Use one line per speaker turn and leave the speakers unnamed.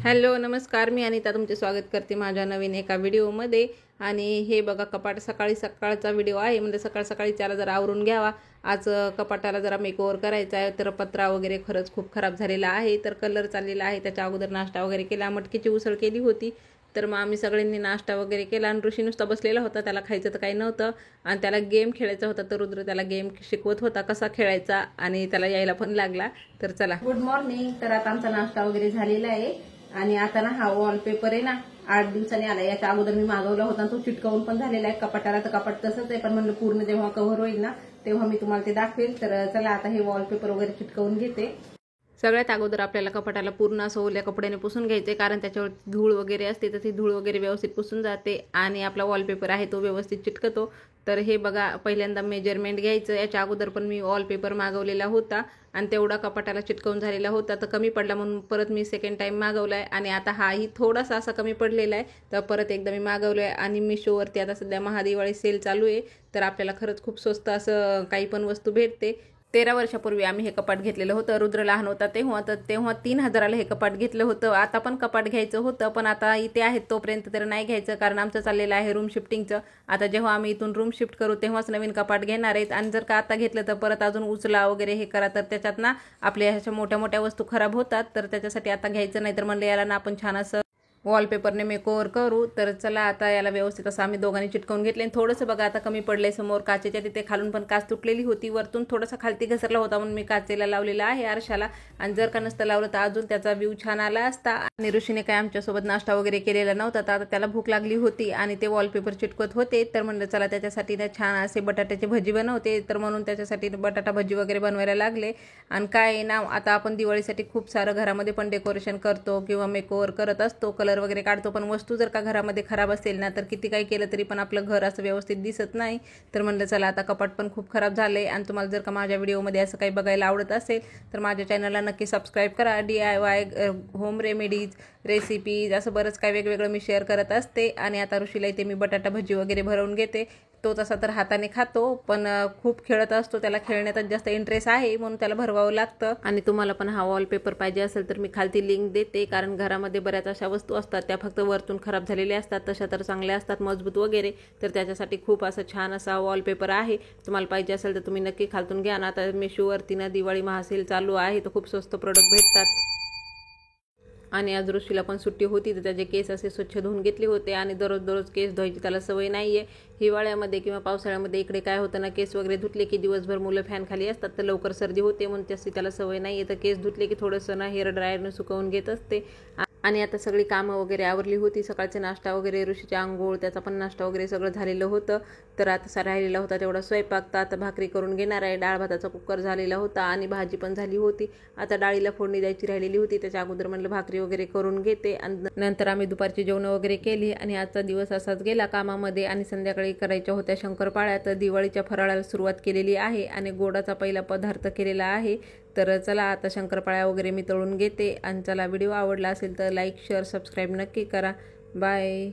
Hello नमस्कार, मी अनिता तुमचे स्वागत करते माझ्या नवीन एका व्हिडिओमध्ये। आणि हे बघा कपाट सकाळचा व्हिडिओ आहे, म्हणजे सकाळ सकाळी त्याला जरा आवरून घ्यावा। आज कपाटाला जरा मेकओव्हर करायचा आहे, तर पत्रा वगैरे खरंच खूप खराब झालेला आहे, तर कलर चाललेला आहे। त्याच्या अगोदर नाश्ता वगैरे केला, मटकीची उसळ केली होती। तर मग आम्ही सगळ्यांनी नाश्ता वगैरे केला आणि ऋषी नुसता बसलेला होता, त्याला खायचं तर काही नव्हतं आणि त्याला गेम खेळायचा होता। तर रुद्र त्याला गेम शिकवत होता कसा खेळायचा आणि त्याला यायला पण लागला। तर चला, गुड मॉर्निंग। तर आता आमचा नाश्ता वगैरे झालेला आहे आणि आता ना हा वॉलपेपर आहे ना 8 दिवसांनी आला। याच्या अगोदर मी मागवला होता, तो चिटकवून पण झालेला आहे कपाटाला। तर कपाट तसंच आहे, पण म्हणलं पूर्ण जेव्हा कव्हर होईल ना तेव्हा मी तुम्हाला ते दाखवेल। तर चला आता हे वॉलपेपर वगैरे चिटकवून घेते। सगळ्यात अगोदर आपल्याला कपाटाला पूर्ण असं ओल्या कपड्याने पुसून घ्यायचे, कारण त्याच्यावर धूळ वगैरे असते, तर ती धूळ वगैरे व्यवस्थित पुसून जाते आणि आपला वॉलपेपर आहे तो व्यवस्थित चिटकतो। तर हे बघा, पहिल्यांदा मेजरमेंट घ्यायचं। याच्या अगोदर पण मी वॉलपेपर मागवलेला होता आणि तेवढा कपाटाला चिटकवून झालेला होता, तर कमी पडला म्हणून परत मी सेकंड टाइम मागवलाय आणि आता हाही थोडासा असा कमी पडलेला आहे, तर परत एकदा मी मागवलाय। आणि मिशोवरती आता सध्या महादिवाळी सेल चालू आहे, तर आपल्याला खरंच खूप स्वस्त असं काही पण वस्तू भेटते। 13 वर्षापूर्वी आम्ही हे कपाट घेतलेलं होतं, रुद्र लहान होता तेव्हा। तर तेव्हा 3000ला हे कपाट घेतलं होतं। आता पण कपाट घ्यायचं होतं, पण आता इथे आहेत तोपर्यंत तर नाही घ्यायचं, कारण आमचं चाललेलं आहे रूम शिफ्टिंगचं। आता जेव्हा आम्ही इथून रूम शिफ्ट करू तेव्हाच नवीन कपाट घेणार आहेत, आणि जर का आता घेतलं तर परत अजून उचला वगैरे हे करा, तर त्याच्यात ना आपल्या ह्याच्या मोठ्या मोठ्या वस्तू खराब होतात। तर त्याच्यासाठी आता घ्यायचं नाही, तर म्हणलं याला ना आपण छान असं वॉलपेपरने मेकओव्हर करू। तर चला आता याला व्यवस्थित असं आम्ही दोघांनी चिटकवून घेतले। थोडंसं बघा आता कमी पडलंय, समोर काचेच्या तिथे खालून पण काच तुटलेली होती, वरतून थोडासा खालती घसरला होता, म्हणून मी काचेला लावलेला आहे आरशाला। आणि जर का नसतं लावलं तर अजून त्याचा व्ह्यू छान आला असता। आणि ऋषीने काय आमच्यासोबत नाश्ता वगैरे केलेला नव्हता, तर आता त्याला भूक लागली होती आणि ते वॉलपेपर चिटकवत होते। तर म्हणलं चला त्याच्यासाठी ना छान असे बटाट्याची भजी बनवते, तर म्हणून त्याच्यासाठी बटाटा भजी वगैरे बनवायला लागले। आणि काय ना, आता आपण दिवाळीसाठी खूप सारं घरामध्ये पण डेकोरेशन करतो किंवा मेकओव्हर करत असतो, कलर वगैरे काढतो, पण वस्तू जर का घरामध्ये खराब असेल ना, तर किती काही केलं तरी पण आपलं घर असं व्यवस्थित दिसत नाही। तर म्हणलं चला आता कपाट पण खूप खराब झाले, आणि तुम्हाला जर का माझ्या व्हिडिओमध्ये असं काही बघायला आवडत असेल तर माझ्या चॅनलला नक्की सबस्क्राईब करा। DIY होम रेमेडीज, रेसिपीज असं बरंच काही वेगवेगळं मी शेअर करत असते। आणि आता ऋषीला इथे मी बटाटा भजी वगैरे भरवून घेते। तो तसा तर हाताने खातो, पण खूप खेळत असतो, त्याला खेळण्यातच जास्त इंटरेस्ट आहे, म्हणून त्याला भरवावं लागतं। आणि तुम्हाला पण हा वॉलपेपर पाहिजे असेल तर मी खालती लिंक देते, कारण घरामध्ये बऱ्याच अशा वस्तू असतात त्या फक्त वरतून खराब झालेल्या असतात, तशा तर चांगल्या असतात मजबूत वगैरे। तर त्याच्यासाठी खूप असं छान असा वॉलपेपर आहे, तुम्हाला पाहिजे असेल तर तुम्ही नक्की खालतून घ्या ना। आता मिशोवरती ना दिवाळी महासेल चालू आहे, तर खूप स्वस्त प्रोडक्ट भेटतात। आणि आज ऋषीला पण सुट्टी होती, तर त्याचे केस असे स्वच्छ धुवून घेतले होते। आणि दररोज केस धुवायची त्याला सवय नाही आहे। हिवाळ्यामध्ये किंवा पावसाळ्यामध्ये इकडे काय होतं ना, केस वगैरे धुतले की दिवसभर मुलं फॅन खाली असतात, तर लवकर सर्दी होते, म्हणून त्याची त्याला सवय नाही आहे। तर केस धुतले की थोडंसं ना हेअर ड्रायरनं सुकवून घेत असते। आणि आता सगळी कामं वगैरे आवरली होती, सकाळचे नाश्ता वगैरे, ऋषीचे आंघोळ, त्याचा पण नाश्ता वगैरे सगळं झालेलं होतं। तर आता राहिलेला होता तेवढा स्वयंपाक, तर आता भाकरी करून घेणार आहे। डाळ भाताचा कुकर झालेला होता आणि भाजी पण झाली होती। आता डाळीला फोडणी द्यायची राहिलेली होती, त्याच्या अगोदर म्हणलं भाकरी वगैरे करून घेते। आणि नंतर आम्ही दुपारची जेवण वगैरे केली आणि आजचा दिवस असाच गेला कामामध्ये। आणि संध्याकाळी करायच्या होत्या शंकरपाळ्या, तर दिवाळीच्या फराळाला सुरुवात केलेली आहे आणि गोडाचा पहिला पदार्थ केलेला आहे। तर चला आता शंकरपाळ्या वगैरे मी तळून घेते। आणि चला, व्हिडिओ आवडला असेल तर लाईक, शेअर, सबस्क्राईब नक्की करा। बाय।